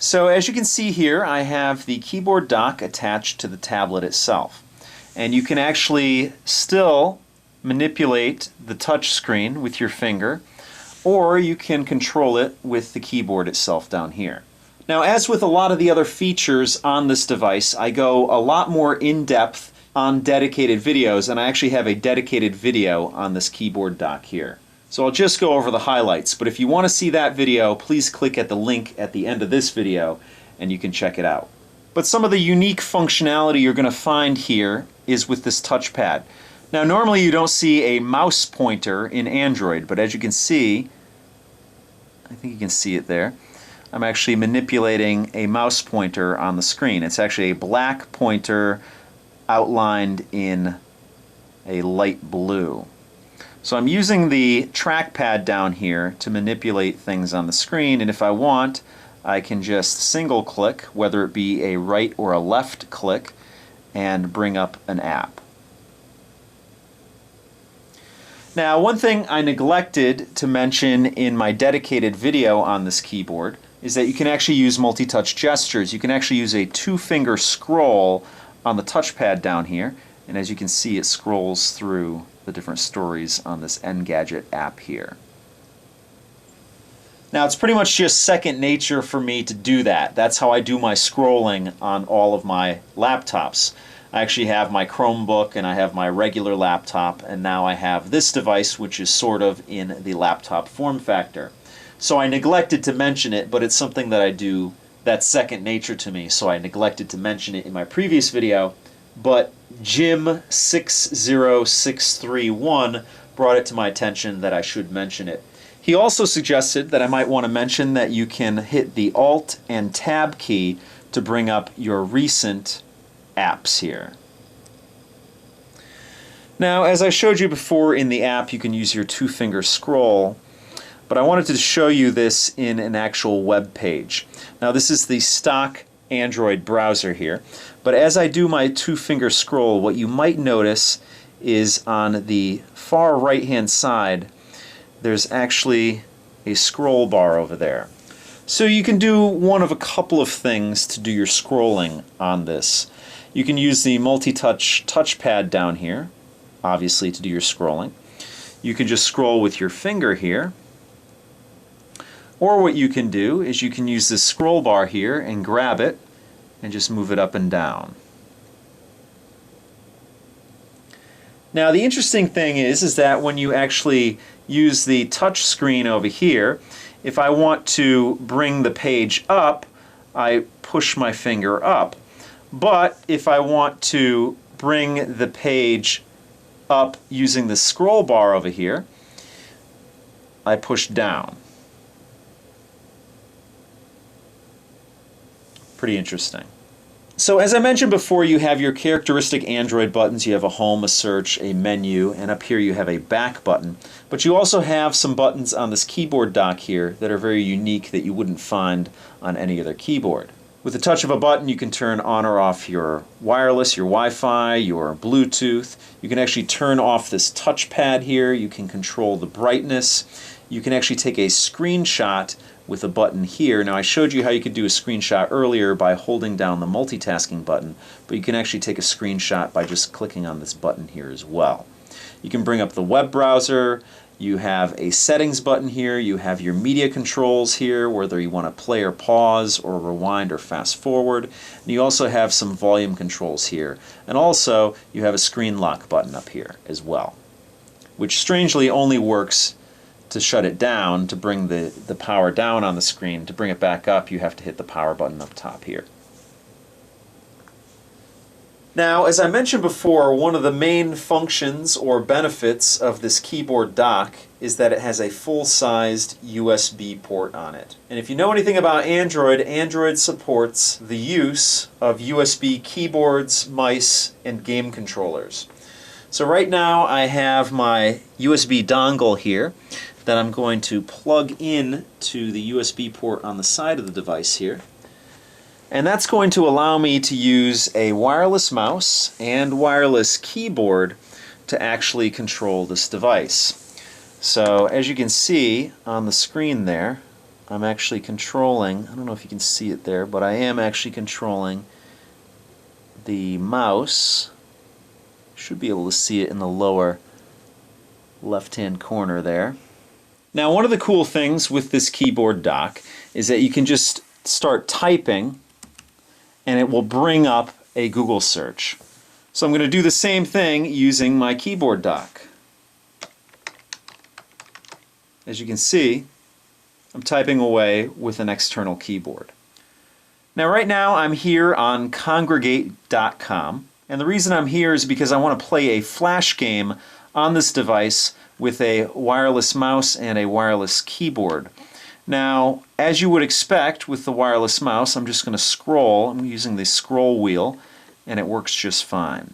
So as you can see here, I have the keyboard dock attached to the tablet itself. And you can actually still manipulate the touch screen with your finger, or you can control it with the keyboard itself down here. Now, as with a lot of the other features on this device, I go a lot more in-depth on dedicated videos, and I actually have a dedicated video on this keyboard dock here. So I'll just go over the highlights, but if you want to see that video, please click at the link at the end of this video and you can check it out. But some of the unique functionality you're going to find here is with this touchpad. Now normally you don't see a mouse pointer in Android, but as you can see, I think you can see it there, I'm actually manipulating a mouse pointer on the screen. It's actually a black pointer outlined in a light blue. So I'm using the trackpad down here to manipulate things on the screen, and if I want, I can just single click, whether it be a right or a left click, and bring up an app. Now, one thing I neglected to mention in my dedicated video on this keyboard is that you can actually use multi-touch gestures. You can actually use a two-finger scroll on the touchpad down here, and as you can see, it scrolls through the different stories on this Engadget app here. Now, it's pretty much just second nature for me to do that. That's how I do my scrolling on all of my laptops. I actually have my Chromebook and I have my regular laptop, and now I have this device, which is sort of in the laptop form factor. So I neglected to mention it, but it's something that I do that's second nature to me, so I neglected to mention it in my previous video, but Jim60631 brought it to my attention that I should mention it. He also suggested that I might want to mention that you can hit the Alt and Tab key to bring up your recent apps here. Now, as I showed you before in the app, you can use your two-finger scroll, but I wanted to show you this in an actual web page. Now, this is the stock Android browser here, but as I do my two-finger scroll, what you might notice is on the far right-hand side, there's actually a scroll bar over there. So you can do one of a couple of things to do your scrolling on this. You can use the multi-touch touchpad down here, obviously, to do your scrolling. You can just scroll with your finger here. Or what you can do is you can use this scroll bar here and grab it and just move it up and down. Now, the interesting thing is that when you actually use the touch screen over here, if I want to bring the page up, I push my finger up. But if I want to bring the page up using the scroll bar over here, I push down. Pretty interesting. So as I mentioned before, you have your characteristic Android buttons. You have a home, a search, a menu, and up here you have a back button. But you also have some buttons on this keyboard dock here that are very unique that you wouldn't find on any other keyboard. With the touch of a button, you can turn on or off your wireless, your Wi-Fi, your Bluetooth. You can actually turn off this touchpad here. You can control the brightness. You can actually take a screenshot with a button here. Now, I showed you how you could do a screenshot earlier by holding down the multitasking button, but you can actually take a screenshot by just clicking on this button here as well. You can bring up the web browser. You have a settings button here. You have your media controls here, whether you want to play or pause or rewind or fast forward. And you also have some volume controls here. And also, you have a screen lock button up here as well, which strangely only works to shut it down, to bring the power down on the screen. To bring it back up, you have to hit the power button up top here. Now, as I mentioned before, one of the main functions or benefits of this keyboard dock is that it has a full-sized USB port on it. And if you know anything about Android, Android supports the use of USB keyboards, mice, and game controllers. So right now I have my USB dongle here that I'm going to plug in to the USB port on the side of the device here. And that's going to allow me to use a wireless mouse and wireless keyboard to actually control this device. So as you can see on the screen there, I'm actually controlling, I don't know if you can see it there, but I am actually controlling the mouse. Should be able to see it in the lower left-hand corner there. Now, one of the cool things with this keyboard dock is that you can just start typing and it will bring up a Google search. So I'm going to do the same thing using my keyboard dock. As you can see, I'm typing away with an external keyboard. Now right now I'm here on Congregate.com, and the reason I'm here is because I want to play a flash game on this device with a wireless mouse and a wireless keyboard. Now, as you would expect with the wireless mouse, I'm just going to scroll. I'm using the scroll wheel, and it works just fine.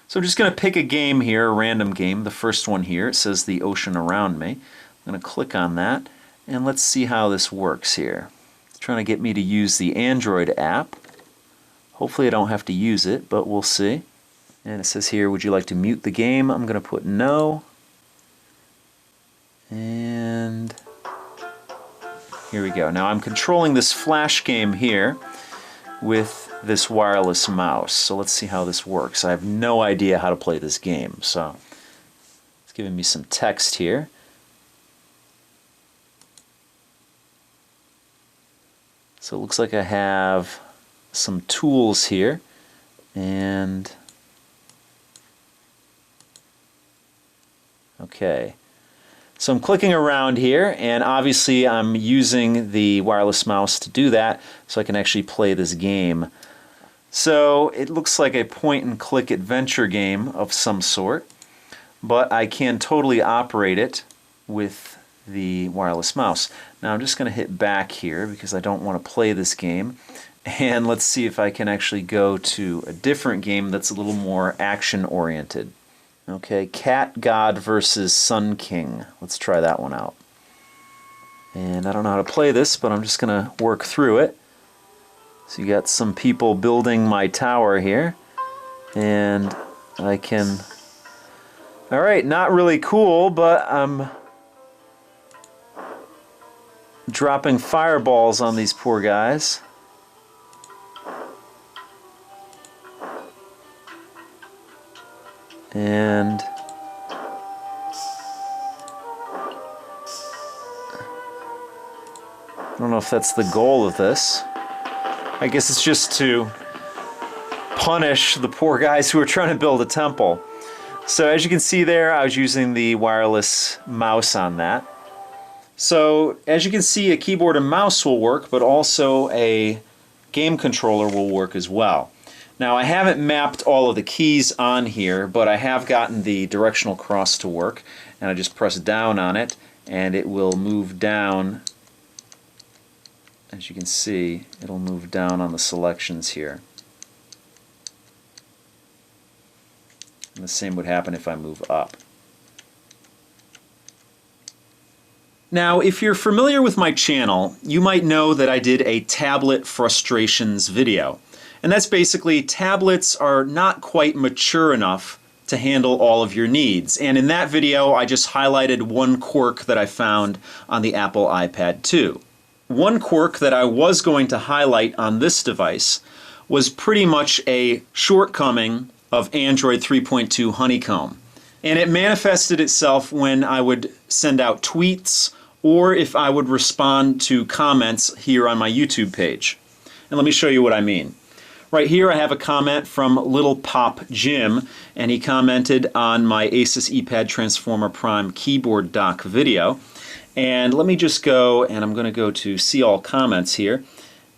So I'm just going to pick a game here, a random game. The first one here, it says The Ocean Around Me. I'm going to click on that, and let's see how this works here. It's trying to get me to use the Android app. Hopefully I don't have to use it, but we'll see. And it says here, would you like to mute the game? I'm going to put no. And here we go. Now I'm controlling this flash game here with this wireless mouse. So let's see how this works. I have no idea how to play this game. So it's giving me some text here. So it looks like I have some tools here, and okay. So I'm clicking around here, and obviously I'm using the wireless mouse to do that so I can actually play this game. So it looks like a point-and-click adventure game of some sort, but I can totally operate it with the wireless mouse. Now I'm just going to hit back here because I don't want to play this game, and let's see if I can actually go to a different game that's a little more action-oriented. Okay, Cat God versus Sun King. Let's try that one out. And I don't know how to play this, but I'm just going to work through it. So you got some people building my tower here, and I can... Alright, not really cool, but I'm dropping fireballs on these poor guys. And I don't know if that's the goal of this. I guess it's just to punish the poor guys who are trying to build a temple. So as you can see there, I was using the wireless mouse on that. So as you can see, a keyboard and mouse will work, but also a game controller will work as well. Now I haven't mapped all of the keys on here, but I have gotten the directional cross to work, and I just press down on it and it will move down. As you can see, it'll move down on the selections here. And the same would happen if I move up. Now, if you're familiar with my channel, you might know that I did a tablet frustrations video. And that's basically tablets are not quite mature enough to handle all of your needs. And in that video, I just highlighted one quirk that I found on the Apple iPad 2. One quirk that I was going to highlight on this device was pretty much a shortcoming of Android 3.2 Honeycomb. And it manifested itself when I would send out tweets or if I would respond to comments here on my YouTube page. And let me show you what I mean. Right here I have a comment from Little Pop Jim, and he commented on my ASUS Eee Transformer Prime keyboard dock video. And let me just go, and I'm going to go to see all comments here,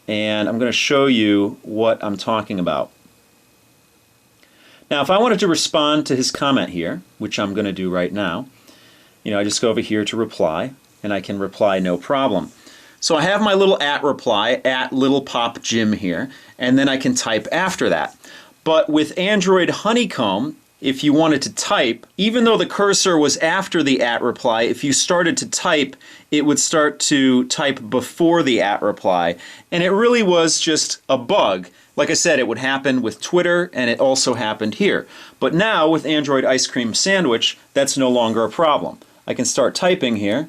and I'm going to show you what I'm talking about. Now if I wanted to respond to his comment here, which I'm going to do right now, I just go over here to reply, and I can reply no problem. So I have my little @reply, @LittlePopJim here, and then I can type after that. But with Android Honeycomb, if you wanted to type, even though the cursor was after the @reply, if you started to type, it would start to type before the @reply. And it really was just a bug. Like I said, it would happen with Twitter, and it also happened here. But now with Android Ice Cream Sandwich, that's no longer a problem. I can start typing here.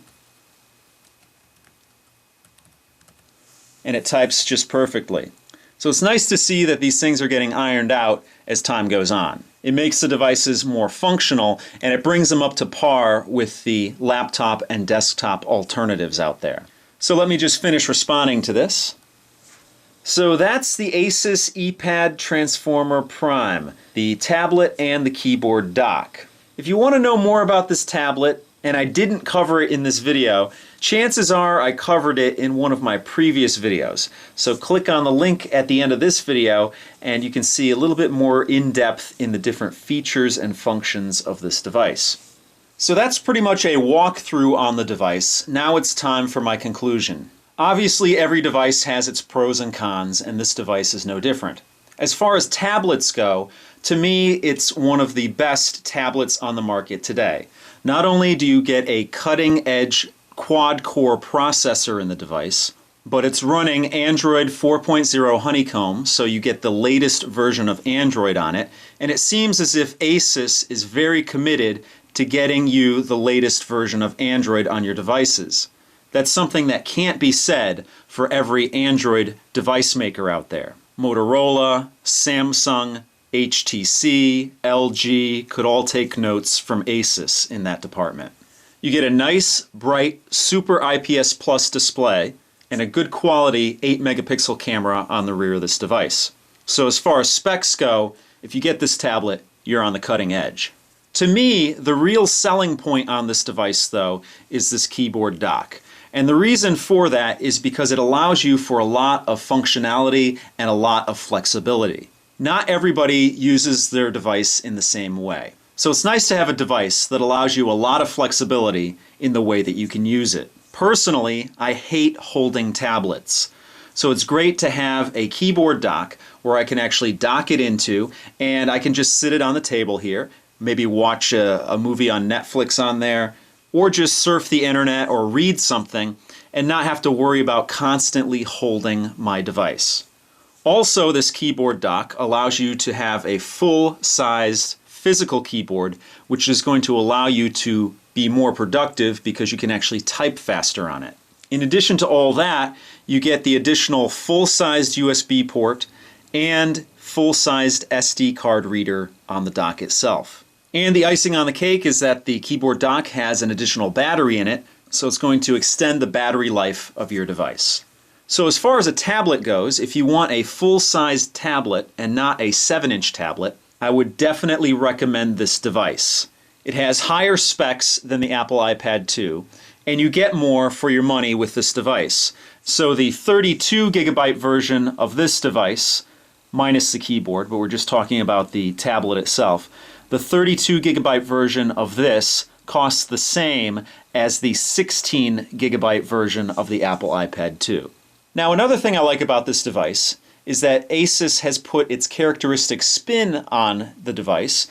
and it types just perfectly. So it's nice to see that these things are getting ironed out as time goes on. It makes the devices more functional, and it brings them up to par with the laptop and desktop alternatives out there. So let me just finish responding to this. So that's the ASUS ePad Transformer Prime, the tablet and the keyboard dock. If you want to know more about this tablet, and I didn't cover it in this video, chances are I covered it in one of my previous videos. So click on the link at the end of this video and you can see a little bit more in depth in the different features and functions of this device. So that's pretty much a walkthrough on the device. Now it's time for my conclusion. Obviously every device has its pros and cons, and this device is no different. As far as tablets go, to me it's one of the best tablets on the market today. Not only do you get a cutting-edge quad-core processor in the device, but it's running Android 4.0 Honeycomb, so you get the latest version of Android on it, and it seems as if ASUS is very committed to getting you the latest version of Android on your devices. That's something that can't be said for every Android device maker out there. Motorola, Samsung, HTC, LG could all take notes from ASUS in that department. You get a nice, bright, super IPS Plus display and a good quality 8 megapixel camera on the rear of this device. So as far as specs go, if you get this tablet, you're on the cutting edge. To me, the real selling point on this device, though, is this keyboard dock. And the reason for that is because it allows you for a lot of functionality and a lot of flexibility. Not everybody uses their device in the same way. So it's nice to have a device that allows you a lot of flexibility in the way that you can use it. Personally, I hate holding tablets. So it's great to have a keyboard dock where I can actually dock it into, and I can just sit it on the table here, maybe watch a movie on Netflix on there, or just surf the internet or read something and not have to worry about constantly holding my device. Also, this keyboard dock allows you to have a full-sized physical keyboard, which is going to allow you to be more productive because you can actually type faster on it. In addition to all that, you get the additional full-sized USB port and full-sized SD card reader on the dock itself. And the icing on the cake is that the keyboard dock has an additional battery in it, so it's going to extend the battery life of your device. So as far as a tablet goes, if you want a full-sized tablet and not a 7-inch tablet, I would definitely recommend this device. It has higher specs than the Apple iPad 2, and you get more for your money with this device. So the 32 gigabyte version of this device, minus the keyboard, but we're just talking about the tablet itself, the 32 gigabyte version of this costs the same as the 16 gigabyte version of the Apple iPad 2. Now, another thing I like about this device is that ASUS has put its characteristic spin on the device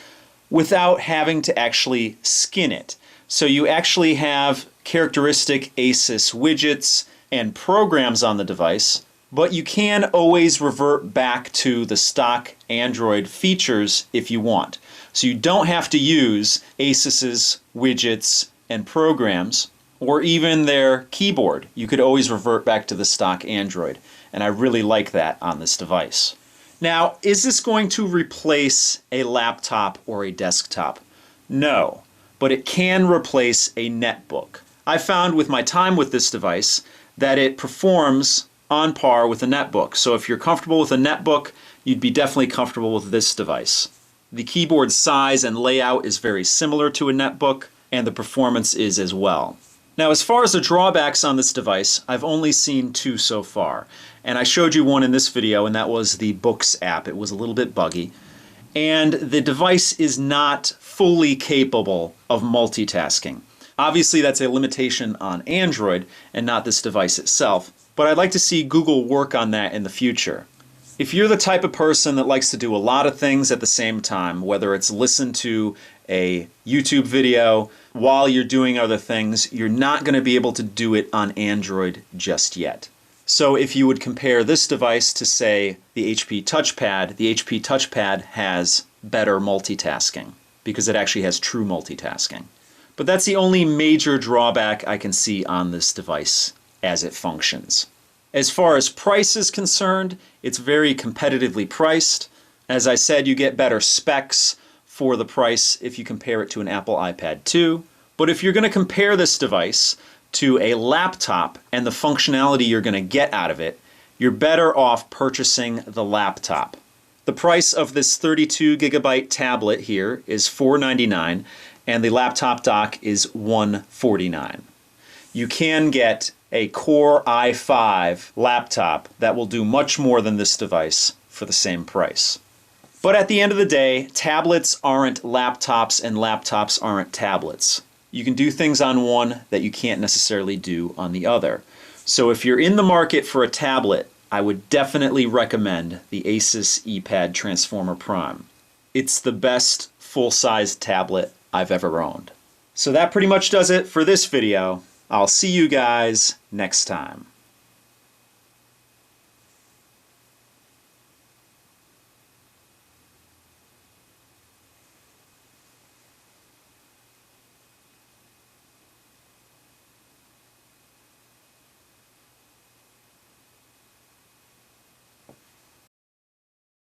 without having to actually skin it. So you actually have characteristic ASUS widgets and programs on the device, but you can always revert back to the stock Android features if you want. So you don't have to use ASUS's widgets and programs, or even their keyboard. You could always revert back to the stock Android, and I really like that on this device. Now, is this going to replace a laptop or a desktop? No, but it can replace a netbook. I found with my time with this device that it performs on par with a netbook. So if you're comfortable with a netbook, you'd be definitely comfortable with this device. The keyboard size and layout is very similar to a netbook, and the performance is as well. Now, as far as the drawbacks on this device, I've only seen two so far. And I showed you one in this video, and that was the Books app. It was a little bit buggy. And the device is not fully capable of multitasking. Obviously, that's a limitation on Android and not this device itself. But I'd like to see Google work on that in the future. If you're the type of person that likes to do a lot of things at the same time, whether it's listen to a YouTube video while you're doing other things, you're not going to be able to do it on Android just yet. So if you would compare this device to, say, the HP Touchpad has better multitasking because it actually has true multitasking. But that's the only major drawback I can see on this device as it functions. As far as price is concerned, it's very competitively priced. As I said, you get better specs for the price if you compare it to an Apple iPad 2. But if you're going to compare this device to a laptop and the functionality you're going to get out of it, you're better off purchasing the laptop. The price of this 32 gigabyte tablet here is $499 and the laptop dock is $149. You can get a Core i5 laptop that will do much more than this device for the same price. But at the end of the day, tablets aren't laptops and laptops aren't tablets. You can do things on one that you can't necessarily do on the other. So if you're in the market for a tablet, I would definitely recommend the ASUS Eee Transformer Prime. It's the best full-size tablet I've ever owned. So that pretty much does it for this video. I'll see you guys next time.